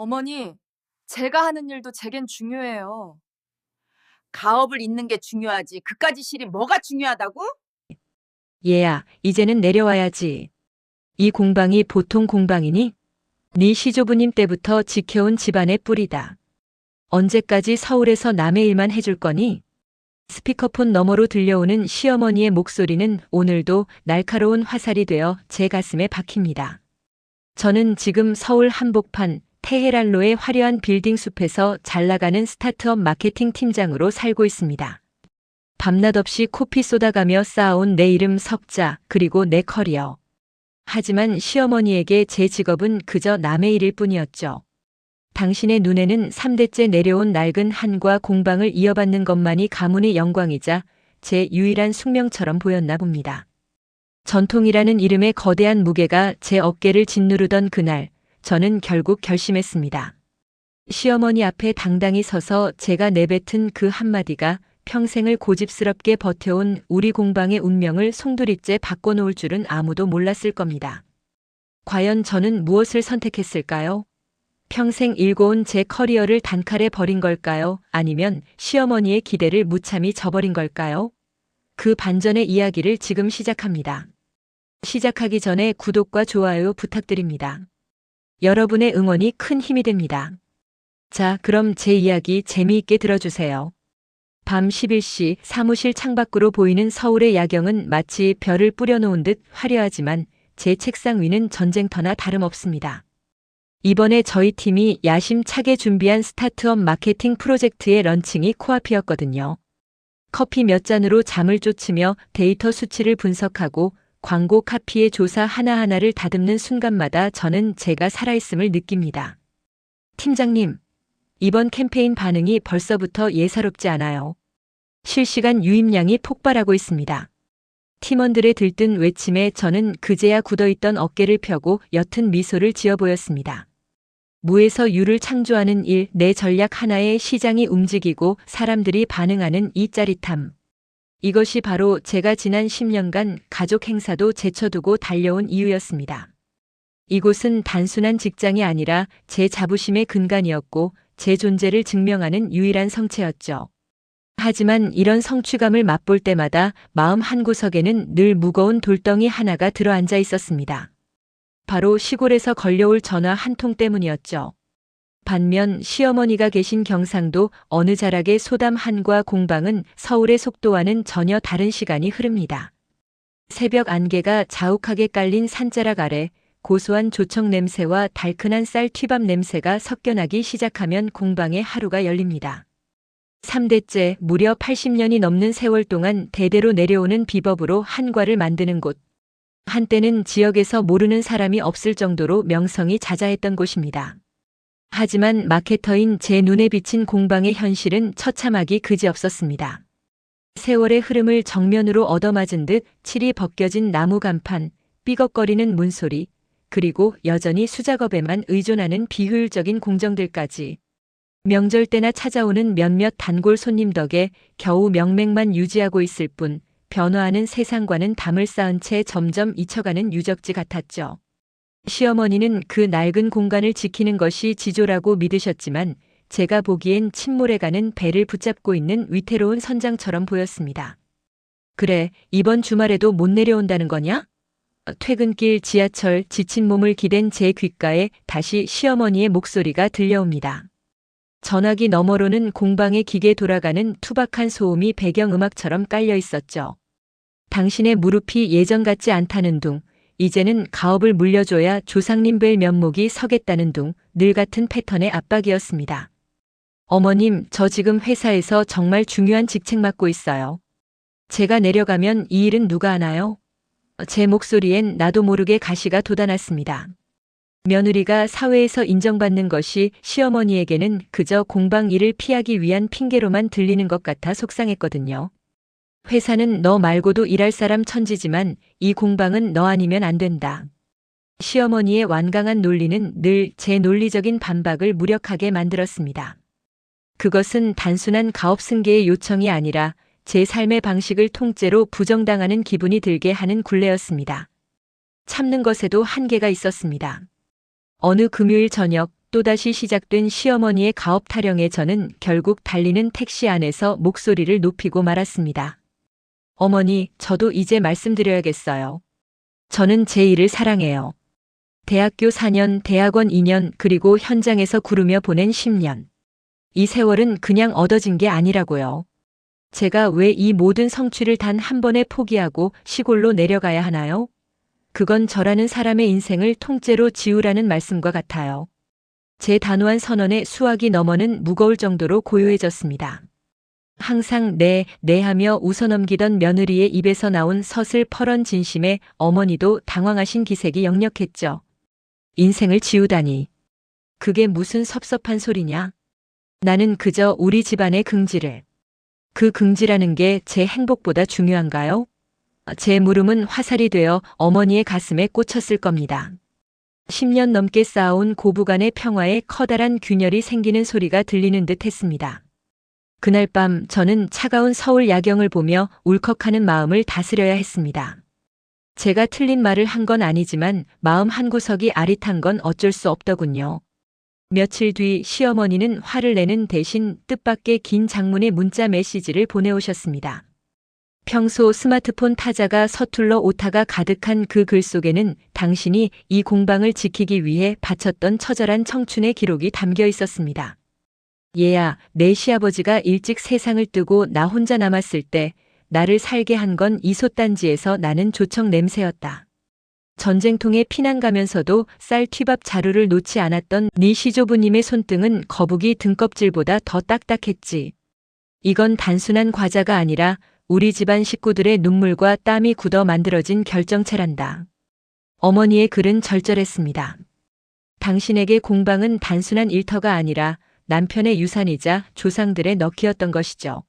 어머니, 제가 하는 일도 제겐 중요해요. 가업을 잇는 게 중요하지. 그까지 실이 뭐가 중요하다고? 얘야, 이제는 내려와야지. 이 공방이 보통 공방이니? 네 시조부님 때부터 지켜온 집안의 뿌리다. 언제까지 서울에서 남의 일만 해줄 거니? 스피커폰 너머로 들려오는 시어머니의 목소리는 오늘도 날카로운 화살이 되어 제 가슴에 박힙니다. 저는 지금 서울 한복판 테헤란로의 화려한 빌딩 숲에서 잘나가는 스타트업 마케팅 팀장으로 살고 있습니다. 밤낮 없이 코피 쏟아가며 쌓아온 내 이름 석자, 그리고 내 커리어. 하지만 시어머니에게 제 직업은 그저 남의 일일 뿐이었죠. 당신의 눈에는 3대째 내려온 낡은 한과 공방을 이어받는 것만이 가문의 영광이자 제 유일한 숙명처럼 보였나 봅니다. 전통이라는 이름의 거대한 무게가 제 어깨를 짓누르던 그날, 저는 결국 결심했습니다. 시어머니 앞에 당당히 서서 제가 내뱉은 그 한마디가 평생을 고집스럽게 버텨온 우리 공방의 운명을 송두리째 바꿔놓을 줄은 아무도 몰랐을 겁니다. 과연 저는 무엇을 선택했을까요? 평생 일궈온 제 커리어를 단칼에 버린 걸까요? 아니면 시어머니의 기대를 무참히 저버린 걸까요? 그 반전의 이야기를 지금 시작합니다. 시작하기 전에 구독과 좋아요 부탁드립니다. 여러분의 응원이 큰 힘이 됩니다. 자, 그럼 제 이야기 재미있게 들어주세요. 밤 11시 사무실 창밖으로 보이는 서울의 야경은 마치 별을 뿌려놓은 듯 화려하지만 제 책상 위는 전쟁터나 다름없습니다. 이번에 저희 팀이 야심차게 준비한 스타트업 마케팅 프로젝트의 런칭이 코앞이었거든요. 커피 몇 잔으로 잠을 쫓으며 데이터 수치를 분석하고 광고 카피의 조사 하나하나를 다듬는 순간마다 저는 제가 살아있음을 느낍니다. 팀장님, 이번 캠페인 반응이 벌써부터 예사롭지 않아요. 실시간 유입량이 폭발하고 있습니다. 팀원들의 들뜬 외침에 저는 그제야 굳어있던 어깨를 펴고 옅은 미소를 지어 보였습니다. 무에서 유를 창조하는 일, 내 전략 하나에 시장이 움직이고 사람들이 반응하는 이 짜릿함. 이것이 바로 제가 지난 10년간 가족 행사도 제쳐두고 달려온 이유였습니다. 이곳은 단순한 직장이 아니라 제 자부심의 근간이었고 제 존재를 증명하는 유일한 성체였죠. 하지만 이런 성취감을 맛볼 때마다 마음 한구석에는 늘 무거운 돌덩이 하나가 들어앉아 있었습니다. 바로 시골에서 걸려올 전화 한 통 때문이었죠. 반면 시어머니가 계신 경상도 어느 자락의 소담 한과 공방은 서울의 속도와는 전혀 다른 시간이 흐릅니다. 새벽 안개가 자욱하게 깔린 산자락 아래 고소한 조청 냄새와 달큰한 쌀 튀밥 냄새가 섞여나기 시작하면 공방의 하루가 열립니다. 3대째 무려 80년이 넘는 세월 동안 대대로 내려오는 비법으로 한과를 만드는 곳. 한때는 지역에서 모르는 사람이 없을 정도로 명성이 자자했던 곳입니다. 하지만 마케터인 제 눈에 비친 공방의 현실은 처참하기 그지없었습니다. 세월의 흐름을 정면으로 얻어맞은 듯 칠이 벗겨진 나무 간판, 삐걱거리는 문소리, 그리고 여전히 수작업에만 의존하는 비효율적인 공정들까지. 명절 때나 찾아오는 몇몇 단골 손님 덕에 겨우 명맥만 유지하고 있을 뿐 변화하는 세상과는 담을 쌓은 채 점점 잊혀가는 유적지 같았죠. 시어머니는 그 낡은 공간을 지키는 것이 지조라고 믿으셨지만 제가 보기엔 침몰해가는 배를 붙잡고 있는 위태로운 선장처럼 보였습니다. 그래, 이번 주말에도 못 내려온다는 거냐? 퇴근길 지하철 지친 몸을 기댄 제 귓가에 다시 시어머니의 목소리가 들려옵니다. 전화기 너머로는 공방의 기계 돌아가는 투박한 소음이 배경음악처럼 깔려 있었죠. 당신의 무릎이 예전 같지 않다는 둥, 이제는 가업을 물려줘야 조상님 뵐 면목이 서겠다는 둥, 늘 같은 패턴의 압박이었습니다. 어머님, 저 지금 회사에서 정말 중요한 직책 맡고 있어요. 제가 내려가면 이 일은 누가 하나요? 제 목소리엔 나도 모르게 가시가 돋아났습니다. 며느리가 사회에서 인정받는 것이 시어머니에게는 그저 공방 일을 피하기 위한 핑계로만 들리는 것 같아 속상했거든요. 회사는 너 말고도 일할 사람 천지지만 이 공방은 너 아니면 안 된다. 시어머니의 완강한 논리는 늘 제 논리적인 반박을 무력하게 만들었습니다. 그것은 단순한 가업 승계의 요청이 아니라 제 삶의 방식을 통째로 부정당하는 기분이 들게 하는 굴레였습니다. 참는 것에도 한계가 있었습니다. 어느 금요일 저녁 또다시 시작된 시어머니의 가업 타령에 저는 결국 달리는 택시 안에서 목소리를 높이고 말았습니다. 어머니, 저도 이제 말씀드려야겠어요. 저는 제 일을 사랑해요. 대학교 4년, 대학원 2년, 그리고 현장에서 구르며 보낸 10년. 이 세월은 그냥 얻어진 게 아니라고요. 제가 왜 이 모든 성취를 단 한 번에 포기하고 시골로 내려가야 하나요? 그건 저라는 사람의 인생을 통째로 지우라는 말씀과 같아요. 제 단호한 선언에 수학이 너머는 무거울 정도로 고요해졌습니다. 항상 네 하며 웃어넘기던 며느리의 입에서 나온 서슬퍼런 진심에 어머니도 당황하신 기색이 역력했죠. 인생을 지우다니. 그게 무슨 섭섭한 소리냐? 나는 그저 우리 집안의 긍지를. 그 긍지라는 게 제 행복보다 중요한가요? 제 물음은 화살이 되어 어머니의 가슴에 꽂혔을 겁니다. 10년 넘게 쌓아온 고부간의 평화에 커다란 균열이 생기는 소리가 들리는 듯 했습니다. 그날 밤 저는 차가운 서울 야경을 보며 울컥하는 마음을 다스려야 했습니다. 제가 틀린 말을 한 건 아니지만 마음 한구석이 아릿한 건 어쩔 수 없더군요. 며칠 뒤 시어머니는 화를 내는 대신 뜻밖의 긴 장문의 문자 메시지를 보내오셨습니다. 평소 스마트폰 타자가 서툴러 오타가 가득한 그 글 속에는 당신이 이 공방을 지키기 위해 바쳤던 처절한 청춘의 기록이 담겨 있었습니다. 얘야, 내 시아버지가 일찍 세상을 뜨고 나 혼자 남았을 때 나를 살게 한 건 이솥단지에서 나는 조청 냄새였다. 전쟁통에 피난 가면서도 쌀 튀밥 자루를 놓지 않았던 네 시조부님의 손등은 거북이 등껍질보다 더 딱딱했지. 이건 단순한 과자가 아니라 우리 집안 식구들의 눈물과 땀이 굳어 만들어진 결정체란다. 어머니의 글은 절절했습니다. 당신에게 공방은 단순한 일터가 아니라 남편의 유산이자 조상들의 너키였던 것이죠.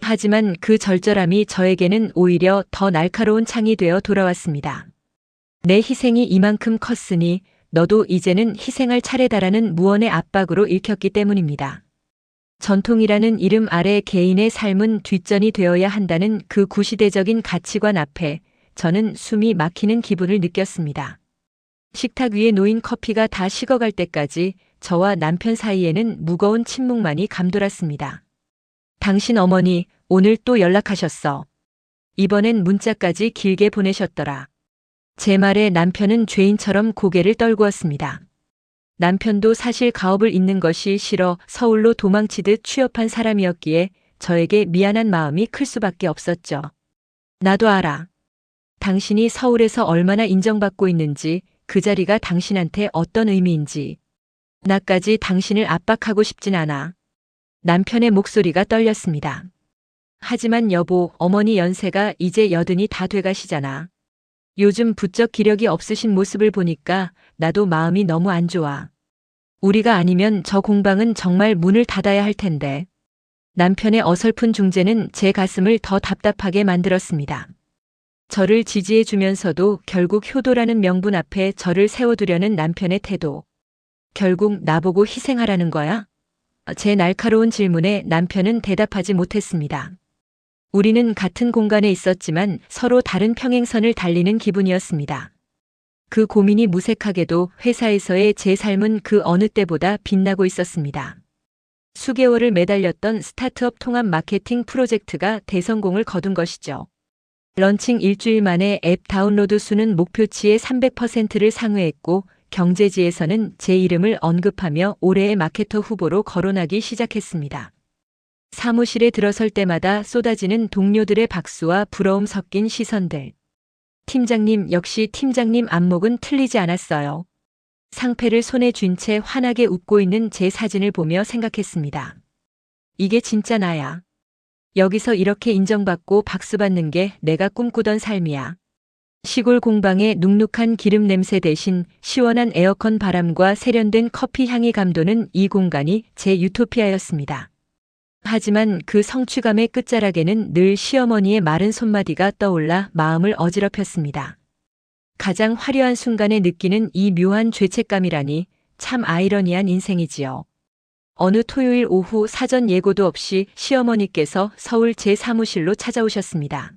하지만 그 절절함이 저에게는 오히려 더 날카로운 창이 되어 돌아왔습니다. 내 희생이 이만큼 컸으니 너도 이제는 희생할 차례다라는 무언의 압박으로 읽혔기 때문입니다. 전통이라는 이름 아래 개인의 삶은 뒷전이 되어야 한다는 그 구시대적인 가치관 앞에 저는 숨이 막히는 기분을 느꼈습니다. 식탁 위에 놓인 커피가 다 식어갈 때까지 저와 남편 사이에는 무거운 침묵만이 감돌았습니다. 당신 어머니 오늘 또 연락하셨어. 이번엔 문자까지 길게 보내셨더라. 제 말에 남편은 죄인처럼 고개를 떨구었습니다. 남편도 사실 가업을 잇는 것이 싫어 서울로 도망치듯 취업한 사람이었기에 저에게 미안한 마음이 클 수밖에 없었죠. 나도 알아. 당신이 서울에서 얼마나 인정받고 있는지, 그 자리가 당신한테 어떤 의미인지. 나까지 당신을 압박하고 싶진 않아. 남편의 목소리가 떨렸습니다. 하지만 여보, 어머니 연세가 이제 80이 다 돼가시잖아. 요즘 부쩍 기력이 없으신 모습을 보니까 나도 마음이 너무 안 좋아. 우리가 아니면 저 공방은 정말 문을 닫아야 할 텐데. 남편의 어설픈 중재는 제 가슴을 더 답답하게 만들었습니다. 저를 지지해 주면서도 결국 효도라는 명분 앞에 저를 세워두려는 남편의 태도. 결국 나보고 희생하라는 거야? 제 날카로운 질문에 남편은 대답하지 못했습니다. 우리는 같은 공간에 있었지만 서로 다른 평행선을 달리는 기분이었습니다. 그 고민이 무색하게도 회사에서의 제 삶은 그 어느 때보다 빛나고 있었습니다. 수개월을 매달렸던 스타트업 통합 마케팅 프로젝트가 대성공을 거둔 것이죠. 런칭 일주일 만에 앱 다운로드 수는 목표치의 300%를 상회했고 경제지에서는 제 이름을 언급하며 올해의 마케터 후보로 거론하기 시작했습니다. 사무실에 들어설 때마다 쏟아지는 동료들의 박수와 부러움 섞인 시선들. 팀장님, 역시 팀장님 안목은 틀리지 않았어요. 상패를 손에 쥔 채 환하게 웃고 있는 제 사진을 보며 생각했습니다. 이게 진짜 나야. 여기서 이렇게 인정받고 박수받는 게 내가 꿈꾸던 삶이야. 시골 공방의 눅눅한 기름 냄새 대신 시원한 에어컨 바람과 세련된 커피 향이 감도는 이 공간이 제 유토피아였습니다. 하지만 그 성취감의 끝자락에는 늘 시어머니의 마른 손마디가 떠올라 마음을 어지럽혔습니다. 가장 화려한 순간에 느끼는 이 묘한 죄책감이라니 참 아이러니한 인생이지요. 어느 토요일 오후 사전 예고도 없이 시어머니께서 서울 제 사무실로 찾아오셨습니다.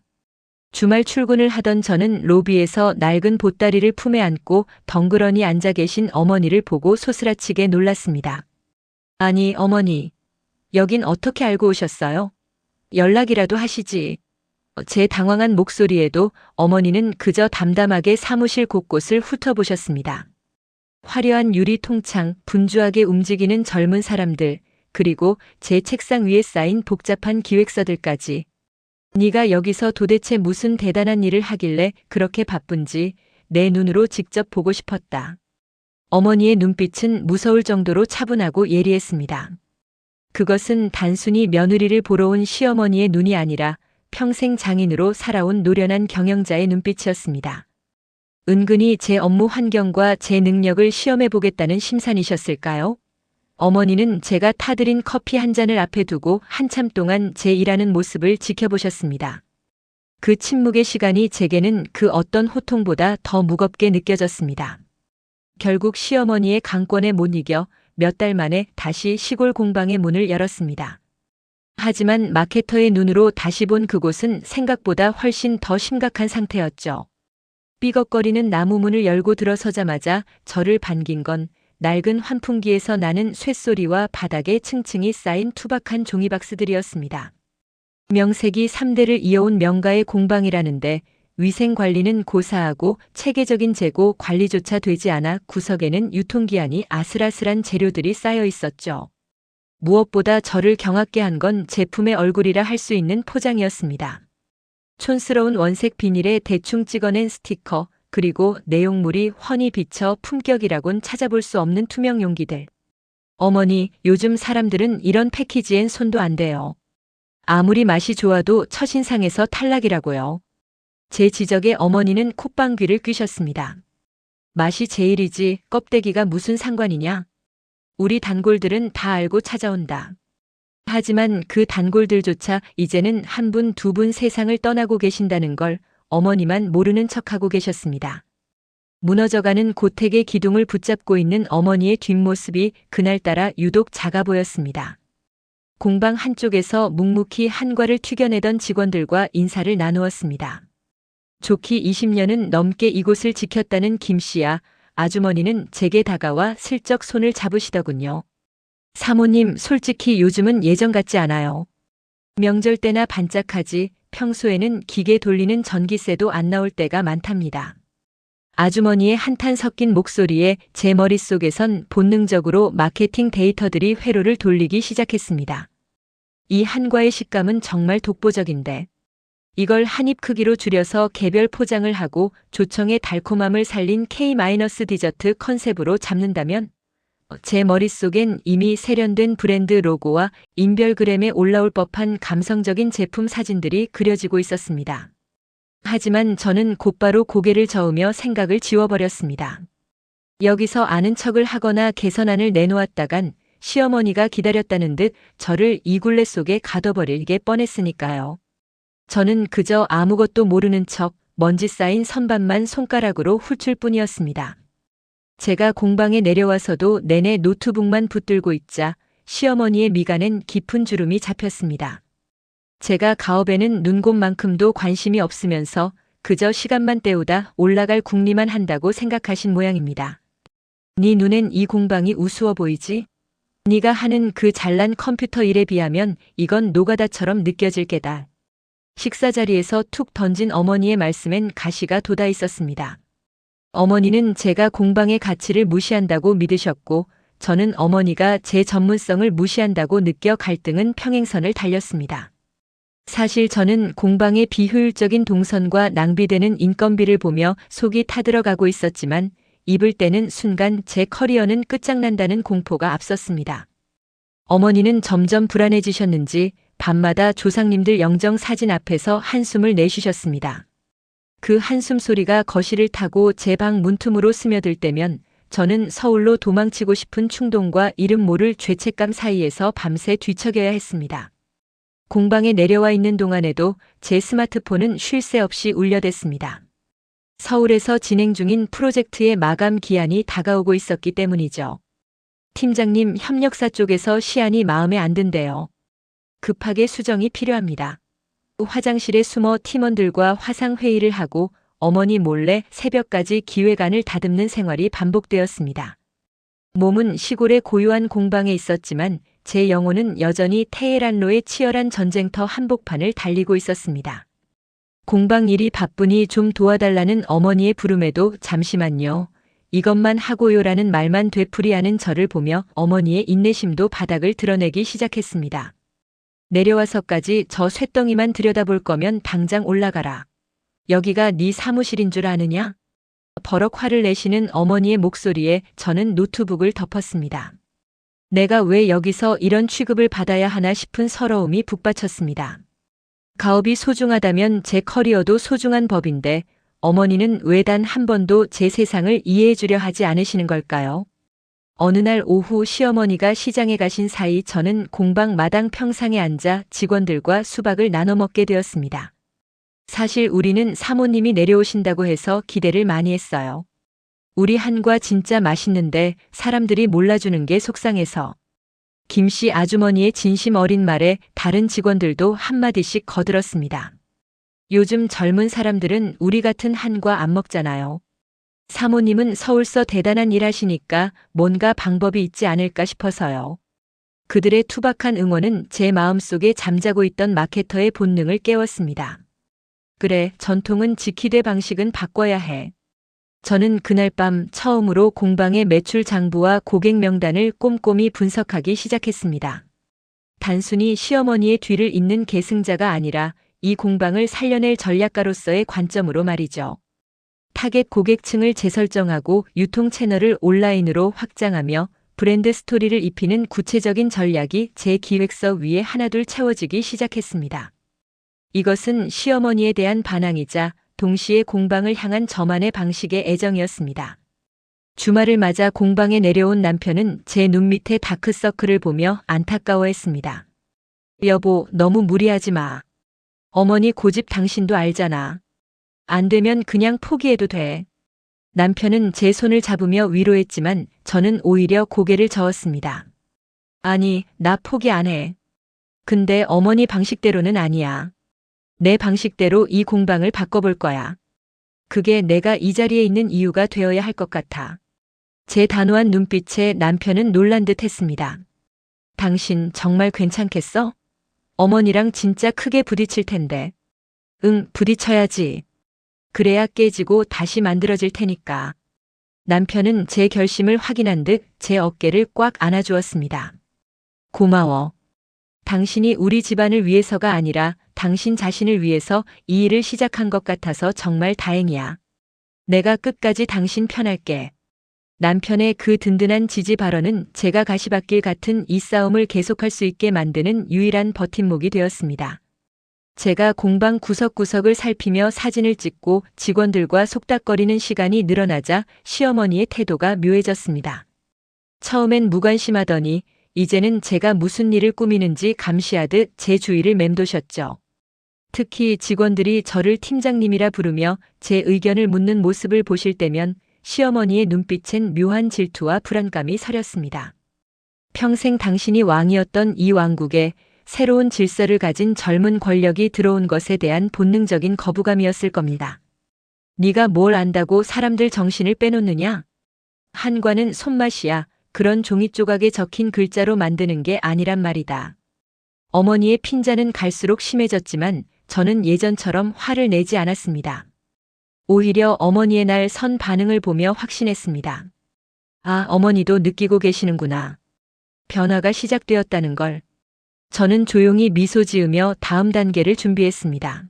주말 출근을 하던 저는 로비에서 낡은 보따리를 품에 안고 덩그러니 앉아 계신 어머니를 보고 소스라치게 놀랐습니다. 아니, 어머니, 여긴 어떻게 알고 오셨어요? 연락이라도 하시지. 제 당황한 목소리에도 어머니는 그저 담담하게 사무실 곳곳을 훑어보셨습니다. 화려한 유리 통창, 분주하게 움직이는 젊은 사람들, 그리고 제 책상 위에 쌓인 복잡한 기획서들까지. 네가 여기서 도대체 무슨 대단한 일을 하길래 그렇게 바쁜지 내 눈으로 직접 보고 싶었다. 어머니의 눈빛은 무서울 정도로 차분하고 예리했습니다. 그것은 단순히 며느리를 보러 온 시어머니의 눈이 아니라 평생 장인으로 살아온 노련한 경영자의 눈빛이었습니다. 은근히 제 업무 환경과 제 능력을 시험해 보겠다는 심산이셨을까요? 어머니는 제가 타드린 커피 한 잔을 앞에 두고 한참 동안 제 일하는 모습을 지켜보셨습니다. 그 침묵의 시간이 제게는 그 어떤 호통보다 더 무겁게 느껴졌습니다. 결국 시어머니의 강권에 못 이겨 몇 달 만에 다시 시골 공방의 문을 열었습니다. 하지만 마케터의 눈으로 다시 본 그곳은 생각보다 훨씬 더 심각한 상태였죠. 삐걱거리는 나무 문을 열고 들어서자마자 저를 반긴 건 낡은 환풍기에서 나는 쇳소리와 바닥에 층층이 쌓인 투박한 종이박스들이었습니다. 명색이 3대를 이어온 명가의 공방이라는데 위생관리는 고사하고 체계적인 재고 관리조차 되지 않아 구석에는 유통기한이 아슬아슬한 재료들이 쌓여 있었죠. 무엇보다 저를 경악게 한 건 제품의 얼굴이라 할 수 있는 포장이었습니다. 촌스러운 원색 비닐에 대충 찍어낸 스티커, 그리고 내용물이 훤히 비쳐 품격이라곤 찾아볼 수 없는 투명 용기들. 어머니, 요즘 사람들은 이런 패키지엔 손도 안 대요. 아무리 맛이 좋아도 첫인상에서 탈락이라고요. 제 지적에 어머니는 콧방귀를 뀌셨습니다. 맛이 제일이지 껍데기가 무슨 상관이냐? 우리 단골들은 다 알고 찾아온다. 하지만 그 단골들조차 이제는 한 분, 두 분 세상을 떠나고 계신다는 걸 어머니만 모르는 척하고 계셨습니다. 무너져가는 고택의 기둥을 붙잡고 있는 어머니의 뒷모습이 그날따라 유독 작아 보였습니다. 공방 한쪽에서 묵묵히 한과를 튀겨내던 직원들과 인사를 나누었습니다. 좋기 20년은 넘게 이곳을 지켰다는 김 씨야, 아주머니는 제게 다가와 슬쩍 손을 잡으시더군요. 사모님, 솔직히 요즘은 예전 같지 않아요. 명절 때나 반짝하지 평소에는 기계 돌리는 전기세도 안 나올 때가 많답니다. 아주머니의 한탄 섞인 목소리에 제 머릿속에선 본능적으로 마케팅 데이터들이 회로를 돌리기 시작했습니다. 이 한과의 식감은 정말 독보적인데 이걸 한 입 크기로 줄여서 개별 포장을 하고 조청의 달콤함을 살린 K-디저트 컨셉으로 잡는다면 제 머릿속엔 이미 세련된 브랜드 로고와 인별그램에 올라올 법한 감성적인 제품 사진들이 그려지고 있었습니다. 하지만 저는 곧바로 고개를 저으며 생각을 지워버렸습니다. 여기서 아는 척을 하거나 개선안을 내놓았다간 시어머니가 기다렸다는 듯 저를 이 굴레 속에 가둬버리게 뻔했으니까요. 저는 그저 아무것도 모르는 척 먼지 쌓인 선반만 손가락으로 훑을 뿐이었습니다. 제가 공방에 내려와서도 내내 노트북만 붙들고 있자 시어머니의 미간엔 깊은 주름이 잡혔습니다. 제가 가업에는 눈곱만큼도 관심이 없으면서 그저 시간만 때우다 올라갈 궁리만 한다고 생각하신 모양입니다. 네 눈엔 이 공방이 우스워 보이지? 네가 하는 그 잘난 컴퓨터 일에 비하면 이건 노가다처럼 느껴질 게다. 식사 자리에서 툭 던진 어머니의 말씀엔 가시가 돋아 있었습니다. 어머니는 제가 공방의 가치를 무시한다고 믿으셨고 저는 어머니가 제 전문성을 무시한다고 느껴 갈등은 평행선을 달렸습니다. 사실 저는 공방의 비효율적인 동선과 낭비되는 인건비를 보며 속이 타들어가고 있었지만 입을 떼는 순간 제 커리어는 끝장난다는 공포가 앞섰습니다. 어머니는 점점 불안해지셨는지 밤마다 조상님들 영정 사진 앞에서 한숨을 내쉬셨습니다. 그 한숨 소리가 거실을 타고 제 방 문틈으로 스며들 때면 저는 서울로 도망치고 싶은 충동과 이름 모를 죄책감 사이에서 밤새 뒤척여야 했습니다. 공방에 내려와 있는 동안에도 제 스마트폰은 쉴 새 없이 울려댔습니다. 서울에서 진행 중인 프로젝트의 마감 기한이 다가오고 있었기 때문이죠. 팀장님, 협력사 쪽에서 시안이 마음에 안 든대요. 급하게 수정이 필요합니다. 화장실에 숨어 팀원들과 화상회의를 하고 어머니 몰래 새벽까지 기획안을 다듬는 생활이 반복되었습니다. 몸은 시골의 고요한 공방에 있었지만 제 영혼은 여전히 테헤란로의 치열한 전쟁터 한복판을 달리고 있었습니다. 공방 일이 바쁘니 좀 도와달라는 어머니의 부름에도 잠시만요. 이것만 하고요라는 말만 되풀이하는 저를 보며 어머니의 인내심도 바닥을 드러내기 시작했습니다. 내려와서까지 저 쇳덩이만 들여다볼 거면 당장 올라가라. 여기가 네 사무실인 줄 아느냐? 버럭 화를 내시는 어머니의 목소리에 저는 노트북을 덮었습니다. 내가 왜 여기서 이런 취급을 받아야 하나 싶은 서러움이 북받쳤습니다. 가업이 소중하다면 제 커리어도 소중한 법인데 어머니는 왜 단 한 번도 제 세상을 이해해 주려 하지 않으시는 걸까요? 어느 날 오후 시어머니가 시장에 가신 사이 저는 공방 마당 평상에 앉아 직원들과 수박을 나눠 먹게 되었습니다. 사실 우리는 사모님이 내려오신다고 해서 기대를 많이 했어요. 우리 한과 진짜 맛있는데 사람들이 몰라주는 게 속상해서. 김씨 아주머니의 진심 어린 말에 다른 직원들도 한마디씩 거들었습니다. 요즘 젊은 사람들은 우리 같은 한과 안 먹잖아요. 사모님은 서울서 대단한 일 하시니까 뭔가 방법이 있지 않을까 싶어서요. 그들의 투박한 응원은 제 마음속에 잠자고 있던 마케터의 본능을 깨웠습니다. 그래, 전통은 지키되 방식은 바꿔야 해. 저는 그날 밤 처음으로 공방의 매출 장부와 고객 명단을 꼼꼼히 분석하기 시작했습니다. 단순히 시어머니의 뒤를 잇는 계승자가 아니라 이 공방을 살려낼 전략가로서의 관점으로 말이죠. 타겟 고객층을 재설정하고 유통 채널을 온라인으로 확장하며 브랜드 스토리를 입히는 구체적인 전략이 제 기획서 위에 하나둘 채워지기 시작했습니다. 이것은 시어머니에 대한 반항이자 동시에 공방을 향한 저만의 방식의 애정이었습니다. 주말을 맞아 공방에 내려온 남편은 제 눈 밑에 다크서클을 보며 안타까워했습니다. 여보, 너무 무리하지 마. 어머니 고집 당신도 알잖아. 안 되면 그냥 포기해도 돼. 남편은 제 손을 잡으며 위로했지만 저는 오히려 고개를 저었습니다. 아니, 나 포기 안 해. 근데 어머니 방식대로는 아니야. 내 방식대로 이 공방을 바꿔볼 거야. 그게 내가 이 자리에 있는 이유가 되어야 할 것 같아. 제 단호한 눈빛에 남편은 놀란 듯 했습니다. 당신 정말 괜찮겠어? 어머니랑 진짜 크게 부딪힐 텐데. 응, 부딪혀야지. 그래야 깨지고 다시 만들어질 테니까. 남편은 제 결심을 확인한 듯 제 어깨를 꽉 안아주었습니다. 고마워. 당신이 우리 집안을 위해서가 아니라 당신 자신을 위해서 이 일을 시작한 것 같아서 정말 다행이야. 내가 끝까지 당신 편할게. 남편의 그 든든한 지지 발언은 제가 가시밭길 같은 이 싸움을 계속할 수 있게 만드는 유일한 버팀목이 되었습니다. 제가 공방 구석구석을 살피며 사진을 찍고 직원들과 속닥거리는 시간이 늘어나자 시어머니의 태도가 묘해졌습니다. 처음엔 무관심하더니 이제는 제가 무슨 일을 꾸미는지 감시하듯 제 주위를 맴도셨죠. 특히 직원들이 저를 팀장님이라 부르며 제 의견을 묻는 모습을 보실 때면 시어머니의 눈빛엔 묘한 질투와 불안감이 서렸습니다. 평생 당신이 왕이었던 이 왕국에 새로운 질서를 가진 젊은 권력이 들어온 것에 대한 본능적인 거부감이었을 겁니다. 네가 뭘 안다고 사람들 정신을 빼놓느냐? 한과는 손맛이야. 그런 종이 조각에 적힌 글자로 만드는 게 아니란 말이다. 어머니의 핀잔은 갈수록 심해졌지만 저는 예전처럼 화를 내지 않았습니다. 오히려 어머니의 날 선 반응을 보며 확신했습니다. 아, 어머니도 느끼고 계시는구나. 변화가 시작되었다는 걸. 저는 조용히 미소 지으며 다음 단계를 준비했습니다.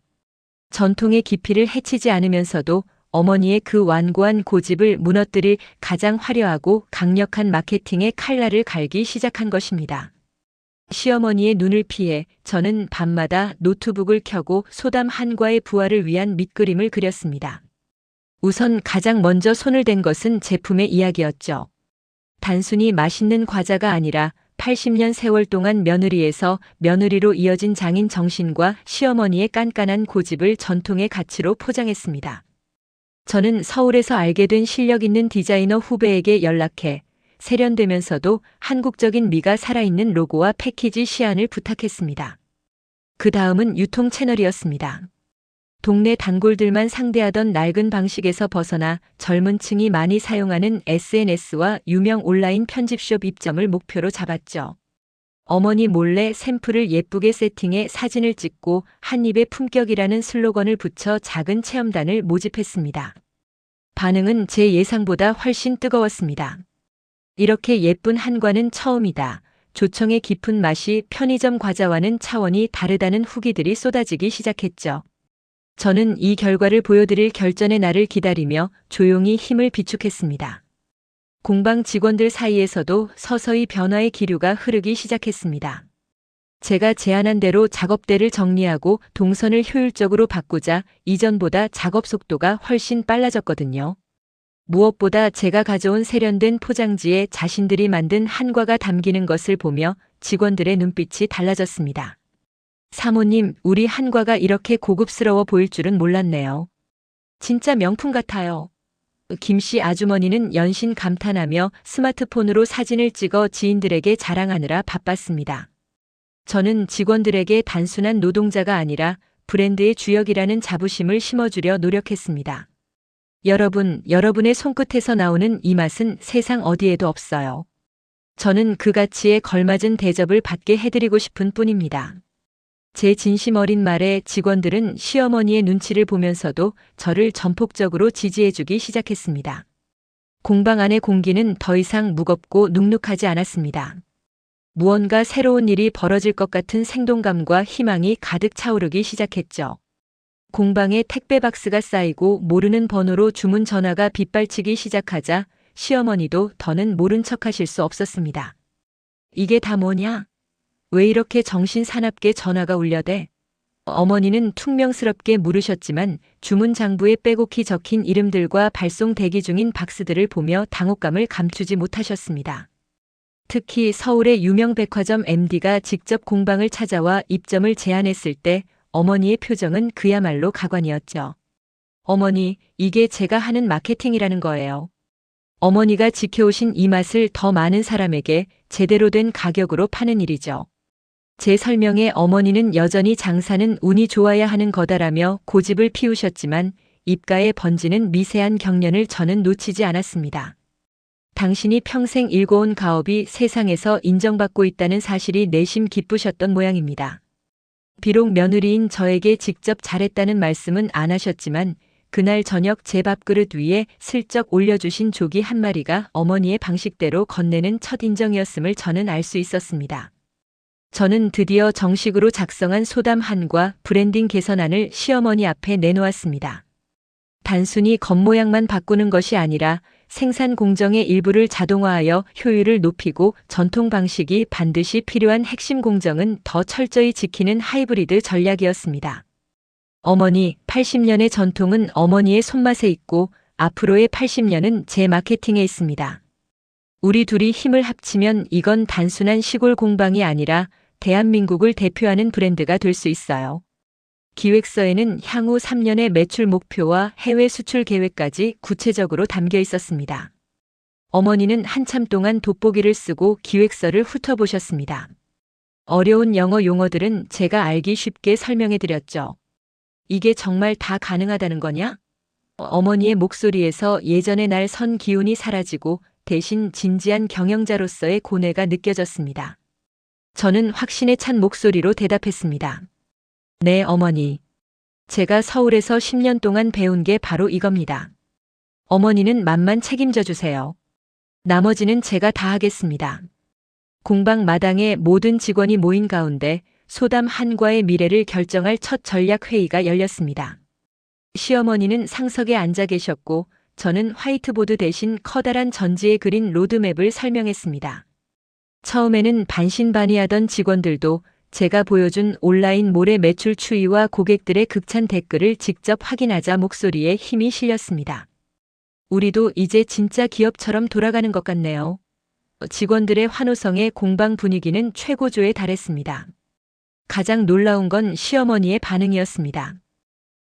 전통의 깊이를 해치지 않으면서도 어머니의 그 완고한 고집을 무너뜨릴 가장 화려하고 강력한 마케팅의 칼날을 갈기 시작한 것입니다. 시어머니의 눈을 피해 저는 밤마다 노트북을 켜고 소담 한과의 부활을 위한 밑그림을 그렸습니다. 우선 가장 먼저 손을 댄 것은 제품의 이야기였죠. 단순히 맛있는 과자가 아니라 80년 세월 동안 며느리에서 며느리로 이어진 장인 정신과 시어머니의 깐깐한 고집을 전통의 가치로 포장했습니다. 저는 서울에서 알게 된 실력 있는 디자이너 후배에게 연락해 세련되면서도 한국적인 미가 살아있는 로고와 패키지 시안을 부탁했습니다. 그 다음은 유통 채널이었습니다. 동네 단골들만 상대하던 낡은 방식에서 벗어나 젊은 층이 많이 사용하는 SNS와 유명 온라인 편집숍 입점을 목표로 잡았죠. 어머니 몰래 샘플을 예쁘게 세팅해 사진을 찍고 한 입에 품격이라는 슬로건을 붙여 작은 체험단을 모집했습니다. 반응은 제 예상보다 훨씬 뜨거웠습니다. 이렇게 예쁜 한과는 처음이다. 조청의 깊은 맛이 편의점 과자와는 차원이 다르다는 후기들이 쏟아지기 시작했죠. 저는 이 결과를 보여드릴 결전의 날을 기다리며 조용히 힘을 비축했습니다. 공방 직원들 사이에서도 서서히 변화의 기류가 흐르기 시작했습니다. 제가 제안한 대로 작업대를 정리하고 동선을 효율적으로 바꾸자 이전보다 작업 속도가 훨씬 빨라졌거든요. 무엇보다 제가 가져온 세련된 포장지에 자신들이 만든 한과가 담기는 것을 보며 직원들의 눈빛이 달라졌습니다. 사모님, 우리 한과가 이렇게 고급스러워 보일 줄은 몰랐네요. 진짜 명품 같아요. 김씨 아주머니는 연신 감탄하며 스마트폰으로 사진을 찍어 지인들에게 자랑하느라 바빴습니다. 저는 직원들에게 단순한 노동자가 아니라 브랜드의 주역이라는 자부심을 심어주려 노력했습니다. 여러분, 여러분의 손끝에서 나오는 이 맛은 세상 어디에도 없어요. 저는 그 가치에 걸맞은 대접을 받게 해드리고 싶은 뿐입니다. 제 진심 어린 말에 직원들은 시어머니의 눈치를 보면서도 저를 전폭적으로 지지해주기 시작했습니다. 공방 안의 공기는 더 이상 무겁고 눅눅하지 않았습니다. 무언가 새로운 일이 벌어질 것 같은 생동감과 희망이 가득 차오르기 시작했죠. 공방에 택배 박스가 쌓이고 모르는 번호로 주문 전화가 빗발치기 시작하자 시어머니도 더는 모른 척하실 수 없었습니다. 이게 다 뭐냐? 왜 이렇게 정신사납게 전화가 울려대? 어머니는 퉁명스럽게 물으셨지만 주문 장부에 빼곡히 적힌 이름들과 발송 대기 중인 박스들을 보며 당혹감을 감추지 못하셨습니다. 특히 서울의 유명 백화점 MD가 직접 공방을 찾아와 입점을 제안했을 때 어머니의 표정은 그야말로 가관이었죠. 어머니, 이게 제가 하는 마케팅이라는 거예요. 어머니가 지켜오신 이 맛을 더 많은 사람에게 제대로 된 가격으로 파는 일이죠. 제 설명에 어머니는 여전히 장사는 운이 좋아야 하는 거다라며 고집을 피우셨지만 입가에 번지는 미세한 경련을 저는 놓치지 않았습니다. 당신이 평생 일궈온 가업이 세상에서 인정받고 있다는 사실이 내심 기쁘셨던 모양입니다. 비록 며느리인 저에게 직접 잘했다는 말씀은 안 하셨지만 그날 저녁 제 밥그릇 위에 슬쩍 올려주신 조기 한 마리가 어머니의 방식대로 건네는 첫 인정이었음을 저는 알 수 있었습니다. 저는 드디어 정식으로 작성한 소담 한과 브랜딩 개선안을 시어머니 앞에 내놓았습니다. 단순히 겉모양만 바꾸는 것이 아니라 생산 공정의 일부를 자동화하여 효율을 높이고 전통 방식이 반드시 필요한 핵심 공정은 더 철저히 지키는 하이브리드 전략이었습니다. 어머니, 80년의 전통은 어머니의 손맛에 있고 앞으로의 80년은 제 마케팅에 있습니다. 우리 둘이 힘을 합치면 이건 단순한 시골 공방이 아니라 대한민국을 대표하는 브랜드가 될 수 있어요. 기획서에는 향후 3년의 매출 목표와 해외 수출 계획까지 구체적으로 담겨 있었습니다. 어머니는 한참 동안 돋보기를 쓰고 기획서를 훑어보셨습니다. 어려운 영어 용어들은 제가 알기 쉽게 설명해 드렸죠. 이게 정말 다 가능하다는 거냐? 어머니의 목소리에서 예전의 날 선 기운이 사라지고 대신 진지한 경영자로서의 고뇌가 느껴졌습니다. 저는 확신에 찬 목소리로 대답했습니다. 네, 어머니. 제가 서울에서 10년 동안 배운 게 바로 이겁니다. 어머니는 맘만 책임져 주세요. 나머지는 제가 다 하겠습니다. 공방 마당에 모든 직원이 모인 가운데 소담 한과의 미래를 결정할 첫 전략 회의가 열렸습니다. 시어머니는 상석에 앉아 계셨고 저는 화이트보드 대신 커다란 전지에 그린 로드맵을 설명했습니다. 처음에는 반신반의하던 직원들도 제가 보여준 온라인 몰의 매출 추이와 고객들의 극찬 댓글을 직접 확인하자 목소리에 힘이 실렸습니다. 우리도 이제 진짜 기업처럼 돌아가는 것 같네요. 직원들의 환호성에 공방 분위기는 최고조에 달했습니다. 가장 놀라운 건 시어머니의 반응이었습니다.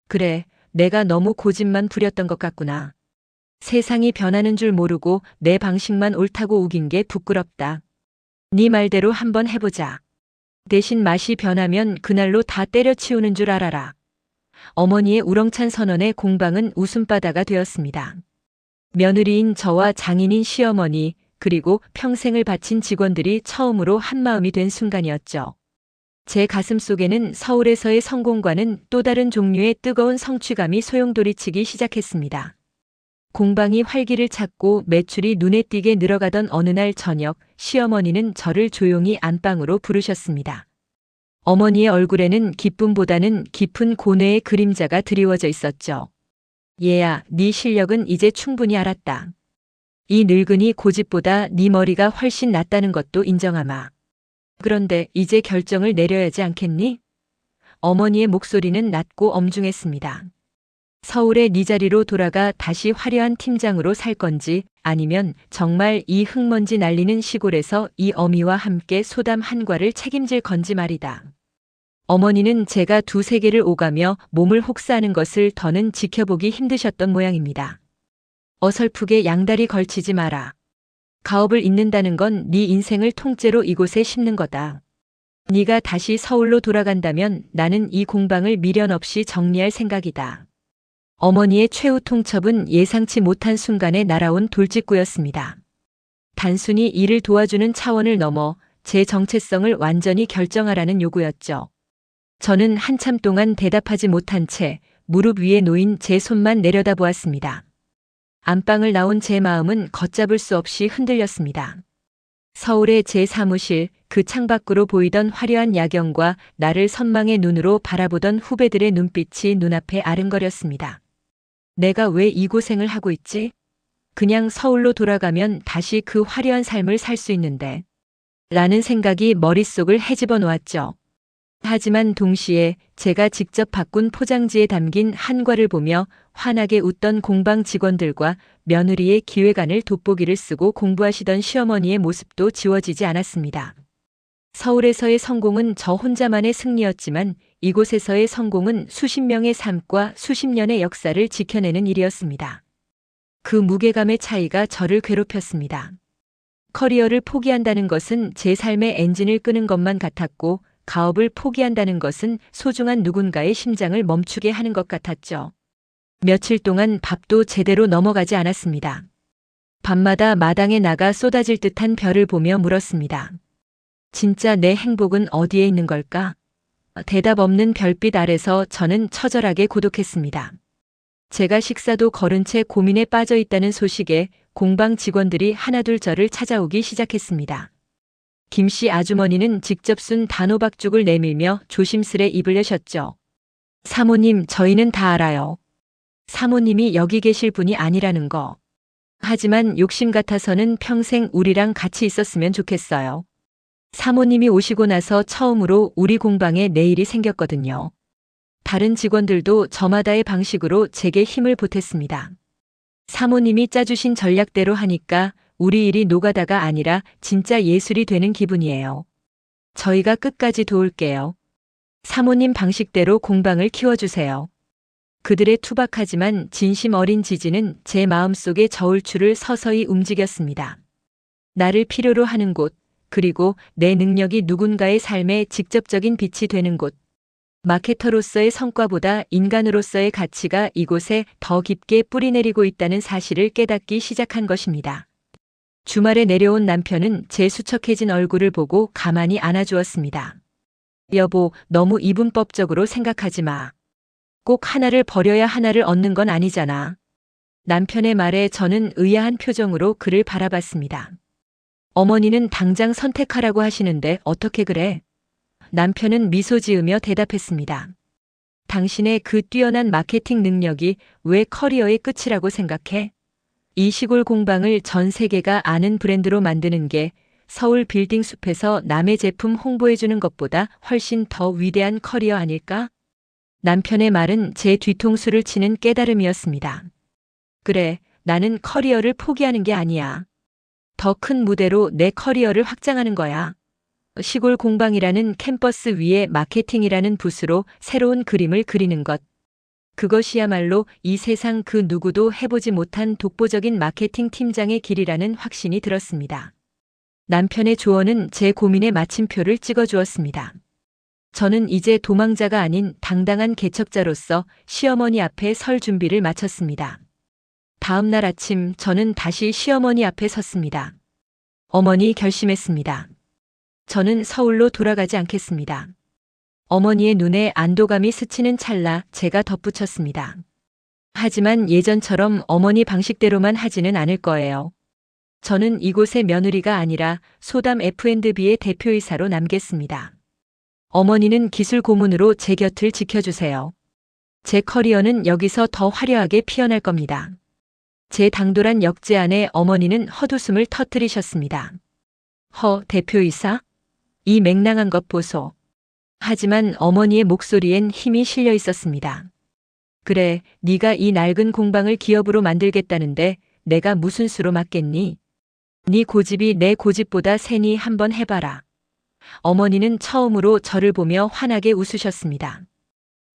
그래, 내가 너무 고집만 부렸던 것 같구나. 세상이 변하는 줄 모르고 내 방식만 옳다고 우긴 게 부끄럽다. 네 말대로 한번 해보자. 대신 맛이 변하면 그날로 다 때려치우는 줄 알아라. 어머니의 우렁찬 선언에 공방은 웃음바다가 되었습니다. 며느리인 저와 장인인 시어머니, 그리고 평생을 바친 직원들이 처음으로 한마음이 된 순간이었죠. 제 가슴 속에는 서울에서의 성공과는 또 다른 종류의 뜨거운 성취감이 소용돌이치기 시작했습니다. 공방이 활기를 찾고 매출이 눈에 띄게 늘어가던 어느 날 저녁, 시어머니는 저를 조용히 안방으로 부르셨습니다. 어머니의 얼굴에는 기쁨보다는 깊은 고뇌의 그림자가 드리워져 있었죠. 얘야, 네 실력은 이제 충분히 알았다. 이 늙은이 고집보다 네 머리가 훨씬 낫다는 것도 인정하마. 그런데 이제 결정을 내려야 하지 않겠니? 어머니의 목소리는 낮고 엄중했습니다. 서울의 네 자리로 돌아가 다시 화려한 팀장으로 살 건지, 아니면 정말 이 흙먼지 날리는 시골에서 이 어미와 함께 소담 한과를 책임질 건지 말이다. 어머니는 제가 두세 개를 오가며 몸을 혹사하는 것을 더는 지켜보기 힘드셨던 모양입니다. 어설프게 양다리 걸치지 마라. 가업을 잇는다는 건 네 인생을 통째로 이곳에 심는 거다. 네가 다시 서울로 돌아간다면 나는 이 공방을 미련 없이 정리할 생각이다. 어머니의 최후 통첩은 예상치 못한 순간에 날아온 돌직구였습니다. 단순히 일을 도와주는 차원을 넘어 제 정체성을 완전히 결정하라는 요구였죠. 저는 한참 동안 대답하지 못한 채 무릎 위에 놓인 제 손만 내려다보았습니다. 안방을 나온 제 마음은 걷잡을 수 없이 흔들렸습니다. 서울의 제 사무실, 그 창밖으로 보이던 화려한 야경과 나를 선망의 눈으로 바라보던 후배들의 눈빛이 눈앞에 아른거렸습니다. 내가 왜 이 고생을 하고 있지? 그냥 서울로 돌아가면 다시 그 화려한 삶을 살 수 있는데. 라는 생각이 머릿속을 헤집어 놓았죠. 하지만 동시에 제가 직접 바꾼 포장지에 담긴 한과를 보며 환하게 웃던 공방 직원들과 며느리의 기획안을 돋보기를 쓰고 공부하시던 시어머니의 모습도 지워지지 않았습니다. 서울에서의 성공은 저 혼자만의 승리였지만 이곳에서의 성공은 수십 명의 삶과 수십 년의 역사를 지켜내는 일이었습니다. 그 무게감의 차이가 저를 괴롭혔습니다. 커리어를 포기한다는 것은 제 삶의 엔진을 끄는 것만 같았고, 가업을 포기한다는 것은 소중한 누군가의 심장을 멈추게 하는 것 같았죠. 며칠 동안 밥도 제대로 넘어가지 않았습니다. 밤마다 마당에 나가 쏟아질 듯한 별을 보며 물었습니다. 진짜 내 행복은 어디에 있는 걸까? 대답 없는 별빛 아래서 저는 처절하게 고독했습니다. 제가 식사도 거른 채 고민에 빠져 있다는 소식에 공방 직원들이 하나둘 저를 찾아오기 시작했습니다. 김씨 아주머니는 직접 순 단호박죽을 내밀며 조심스레 입을 여셨죠. 사모님, 저희는 다 알아요. 사모님이 여기 계실 분이 아니라는 거. 하지만 욕심 같아서는 평생 우리랑 같이 있었으면 좋겠어요. 사모님이 오시고 나서 처음으로 우리 공방에 내일이 생겼거든요. 다른 직원들도 저마다의 방식으로 제게 힘을 보탰습니다. 사모님이 짜주신 전략대로 하니까 우리 일이 노가다가 아니라 진짜 예술이 되는 기분이에요. 저희가 끝까지 도울게요. 사모님 방식대로 공방을 키워주세요. 그들의 투박하지만 진심 어린 지지는 제 마음속의 저울추를 서서히 움직였습니다. 나를 필요로 하는 곳, 그리고 내 능력이 누군가의 삶에 직접적인 빛이 되는 곳. 마케터로서의 성과보다 인간으로서의 가치가 이곳에 더 깊게 뿌리내리고 있다는 사실을 깨닫기 시작한 것입니다. 주말에 내려온 남편은 제 수척해진 얼굴을 보고 가만히 안아주었습니다. 여보, 너무 이분법적으로 생각하지 마. 꼭 하나를 버려야 하나를 얻는 건 아니잖아. 남편의 말에 저는 의아한 표정으로 그를 바라봤습니다. 어머니는 당장 선택하라고 하시는데 어떻게 그래? 남편은 미소 지으며 대답했습니다. 당신의 그 뛰어난 마케팅 능력이 왜 커리어의 끝이라고 생각해? 이 시골 공방을 전 세계가 아는 브랜드로 만드는 게 서울 빌딩 숲에서 남의 제품 홍보해주는 것보다 훨씬 더 위대한 커리어 아닐까? 남편의 말은 제 뒤통수를 치는 깨달음이었습니다. 그래, 나는 커리어를 포기하는 게 아니야. 더 큰 무대로 내 커리어를 확장하는 거야. 시골 공방이라는 캠퍼스 위에 마케팅이라는 붓으로 새로운 그림을 그리는 것. 그것이야말로 이 세상 그 누구도 해보지 못한 독보적인 마케팅 팀장의 길이라는 확신이 들었습니다. 남편의 조언은 제 고민에 마침표를 찍어주었습니다. 저는 이제 도망자가 아닌 당당한 개척자로서 시어머니 앞에 설 준비를 마쳤습니다. 다음 날 아침 저는 다시 시어머니 앞에 섰습니다. 어머니, 결심했습니다. 저는 서울로 돌아가지 않겠습니다. 어머니의 눈에 안도감이 스치는 찰나 제가 덧붙였습니다. 하지만 예전처럼 어머니 방식대로만 하지는 않을 거예요. 저는 이곳의 며느리가 아니라 소담 F&B의 대표이사로 남겠습니다. 어머니는 기술 고문으로 제 곁을 지켜주세요. 제 커리어는 여기서 더 화려하게 피어날 겁니다. 제 당돌한 역제안에 어머니는 헛웃음을 터뜨리셨습니다. 대표이사? 이 맹랑한 것 보소. 하지만 어머니의 목소리엔 힘이 실려 있었습니다. 그래, 네가 이 낡은 공방을 기업으로 만들겠다는데 내가 무슨 수로 막겠니? 네 고집이 내 고집보다 세니 한번 해봐라. 어머니는 처음으로 저를 보며 환하게 웃으셨습니다.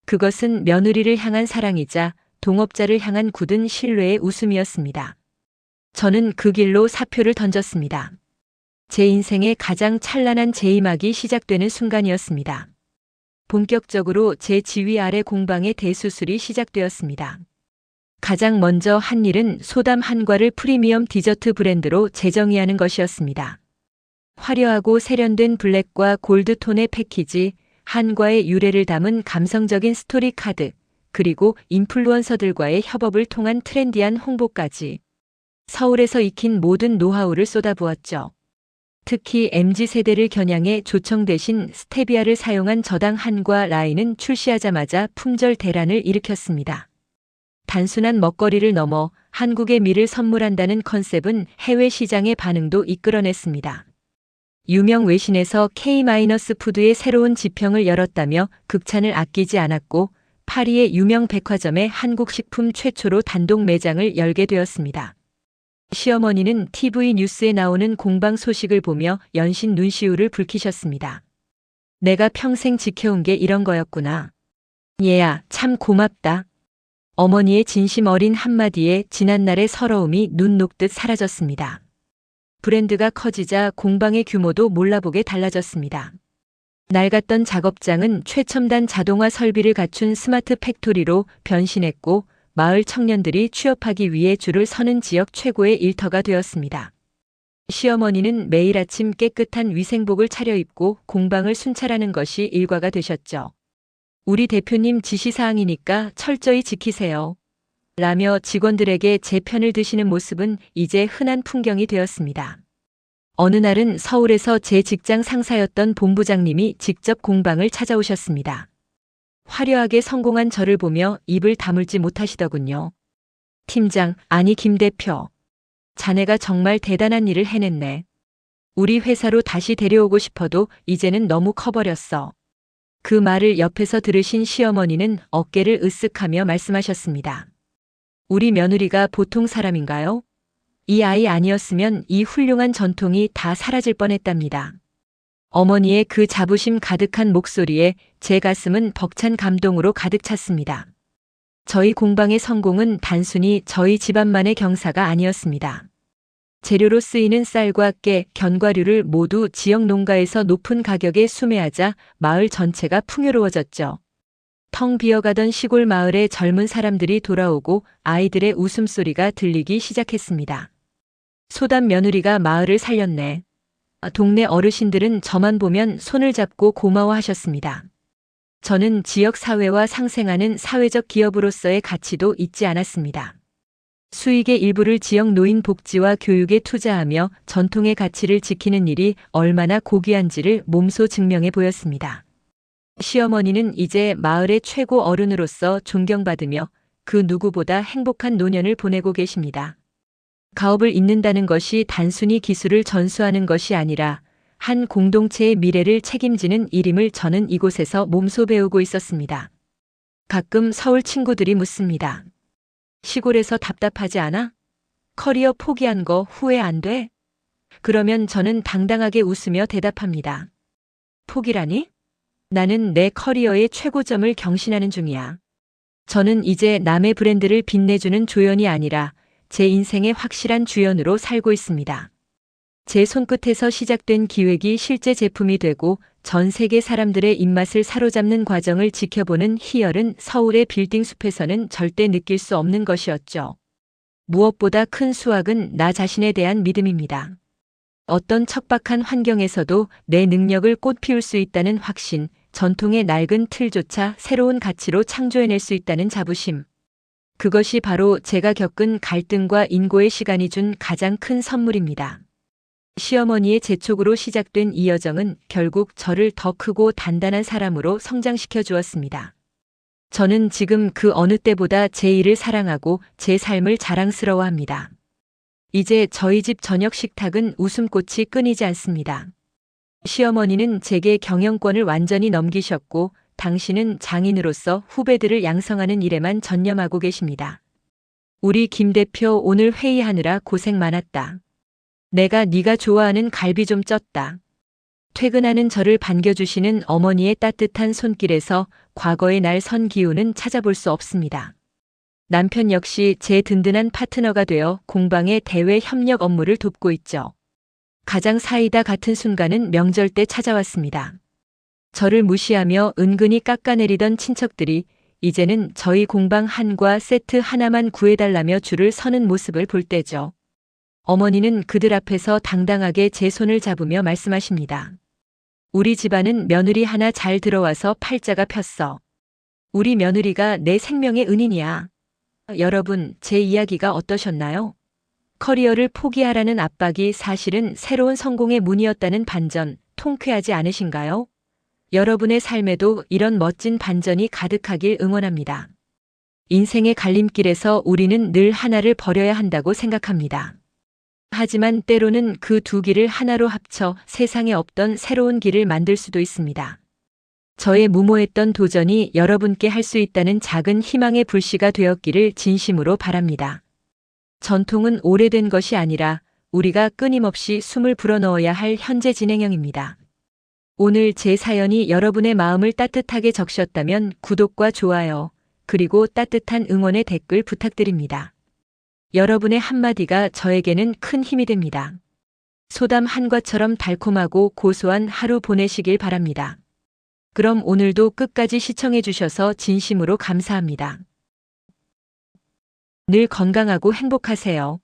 그것은 며느리를 향한 사랑이자 동업자를 향한 굳은 신뢰의 웃음이었습니다. 저는 그 길로 사표를 던졌습니다. 제 인생의 가장 찬란한 재임하기 시작되는 순간이었습니다. 본격적으로 제 지휘 아래 공방의 대수술이 시작되었습니다. 가장 먼저 한 일은 소담 한과를 프리미엄 디저트 브랜드로 재정의하는 것이었습니다. 화려하고 세련된 블랙과 골드톤의 패키지, 한과의 유래를 담은 감성적인 스토리 카드, 그리고 인플루언서들과의 협업을 통한 트렌디한 홍보까지 서울에서 익힌 모든 노하우를 쏟아부었죠. 특히 MZ세대를 겨냥해 조청 대신 스테비아를 사용한 저당 한과 라인은 출시하자마자 품절 대란을 일으켰습니다. 단순한 먹거리를 넘어 한국의 미를 선물한다는 컨셉은 해외 시장의 반응도 이끌어냈습니다. 유명 외신에서 K-푸드의 새로운 지평을 열었다며 극찬을 아끼지 않았고 파리의 유명 백화점에 한국 식품 최초로 단독 매장을 열게 되었습니다. 시어머니는 TV 뉴스에 나오는 공방 소식을 보며 연신 눈시울을 붉히셨습니다. 내가 평생 지켜온 게 이런 거였구나. 얘야, 참 고맙다. 어머니의 진심 어린 한마디에 지난날의 서러움이 눈 녹듯 사라졌습니다. 브랜드가 커지자 공방의 규모도 몰라보게 달라졌습니다. 낡았던 작업장은 최첨단 자동화 설비를 갖춘 스마트 팩토리로 변신했고 마을 청년들이 취업하기 위해 줄을 서는 지역 최고의 일터가 되었습니다. 시어머니는 매일 아침 깨끗한 위생복을 차려입고 공방을 순찰하는 것이 일과가 되셨죠. 우리 대표님 지시사항이니까 철저히 지키세요. 라며 직원들에게 제 편을 드시는 모습은 이제 흔한 풍경이 되었습니다. 어느 날은 서울에서 제 직장 상사였던 본부장님이 직접 공방을 찾아오셨습니다. 화려하게 성공한 저를 보며 입을 다물지 못하시더군요. 팀장, 아니 김 대표. 자네가 정말 대단한 일을 해냈네. 우리 회사로 다시 데려오고 싶어도 이제는 너무 커버렸어. 그 말을 옆에서 들으신 시어머니는 어깨를 으쓱하며 말씀하셨습니다. 우리 며느리가 보통 사람인가요? 이 아이 아니었으면 이 훌륭한 전통이 다 사라질 뻔했답니다. 어머니의 그 자부심 가득한 목소리에 제 가슴은 벅찬 감동으로 가득 찼습니다. 저희 공방의 성공은 단순히 저희 집안만의 경사가 아니었습니다. 재료로 쓰이는 쌀과 깨, 견과류를 모두 지역 농가에서 높은 가격에 수매하자 마을 전체가 풍요로워졌죠. 텅 비어가던 시골 마을에 젊은 사람들이 돌아오고 아이들의 웃음소리가 들리기 시작했습니다. 소담 며느리가 마을을 살렸네. 동네 어르신들은 저만 보면 손을 잡고 고마워하셨습니다. 저는 지역 사회와 상생하는 사회적 기업으로서의 가치도 잊지 않았습니다. 수익의 일부를 지역 노인 복지와 교육에 투자하며 전통의 가치를 지키는 일이 얼마나 고귀한지를 몸소 증명해 보였습니다. 시어머니는 이제 마을의 최고 어른으로서 존경받으며 그 누구보다 행복한 노년을 보내고 계십니다. 가업을 잇는다는 것이 단순히 기술을 전수하는 것이 아니라 한 공동체의 미래를 책임지는 일임을 저는 이곳에서 몸소 배우고 있었습니다. 가끔 서울 친구들이 묻습니다. 시골에서 답답하지 않아? 커리어 포기한 거 후회 안 돼? 그러면 저는 당당하게 웃으며 대답합니다. 포기라니? 나는 내 커리어의 최고점을 경신하는 중이야. 저는 이제 남의 브랜드를 빛내주는 조연이 아니라 제 인생의 확실한 주연으로 살고 있습니다. 제 손끝에서 시작된 기획이 실제 제품이 되고 전 세계 사람들의 입맛을 사로잡는 과정을 지켜보는 희열은 서울의 빌딩 숲에서는 절대 느낄 수 없는 것이었죠. 무엇보다 큰 수확은 나 자신에 대한 믿음입니다. 어떤 척박한 환경에서도 내 능력을 꽃피울 수 있다는 확신, 전통의 낡은 틀조차 새로운 가치로 창조해낼 수 있다는 자부심. 그것이 바로 제가 겪은 갈등과 인고의 시간이 준 가장 큰 선물입니다. 시어머니의 재촉으로 시작된 이 여정은 결국 저를 더 크고 단단한 사람으로 성장시켜 주었습니다. 저는 지금 그 어느 때보다 제 일을 사랑하고 제 삶을 자랑스러워합니다. 이제 저희 집 저녁 식탁은 웃음꽃이 끊이지 않습니다. 시어머니는 제게 경영권을 완전히 넘기셨고 당신은 장인으로서 후배들을 양성하는 일에만 전념하고 계십니다. 우리 김 대표 오늘 회의하느라 고생 많았다. 내가 네가 좋아하는 갈비 좀 쪘다. 퇴근하는 저를 반겨주시는 어머니의 따뜻한 손길에서 과거의 날 선 기운은 찾아볼 수 없습니다. 남편 역시 제 든든한 파트너가 되어 공방의 대외 협력 업무를 돕고 있죠. 가장 사이다 같은 순간은 명절 때 찾아왔습니다. 저를 무시하며 은근히 깎아내리던 친척들이 이제는 저희 공방 한과 세트 하나만 구해달라며 줄을 서는 모습을 볼 때죠. 어머니는 그들 앞에서 당당하게 제 손을 잡으며 말씀하십니다. 우리 집안은 며느리 하나 잘 들어와서 팔자가 폈어. 우리 며느리가 내 생명의 은인이야. 여러분, 제 이야기가 어떠셨나요? 커리어를 포기하라는 압박이 사실은 새로운 성공의 문이었다는 반전, 통쾌하지 않으신가요? 여러분의 삶에도 이런 멋진 반전이 가득하길 응원합니다. 인생의 갈림길에서 우리는 늘 하나를 버려야 한다고 생각합니다. 하지만 때로는 그 두 길을 하나로 합쳐 세상에 없던 새로운 길을 만들 수도 있습니다. 저의 무모했던 도전이 여러분께 할 수 있다는 작은 희망의 불씨가 되었기를 진심으로 바랍니다. 전통은 오래된 것이 아니라 우리가 끊임없이 숨을 불어넣어야 할 현재 진행형입니다. 오늘 제 사연이 여러분의 마음을 따뜻하게 적셨다면 구독과 좋아요, 그리고 따뜻한 응원의 댓글 부탁드립니다. 여러분의 한마디가 저에게는 큰 힘이 됩니다. 소담 한과처럼 달콤하고 고소한 하루 보내시길 바랍니다. 그럼 오늘도 끝까지 시청해 주셔서 진심으로 감사합니다. 늘 건강하고 행복하세요.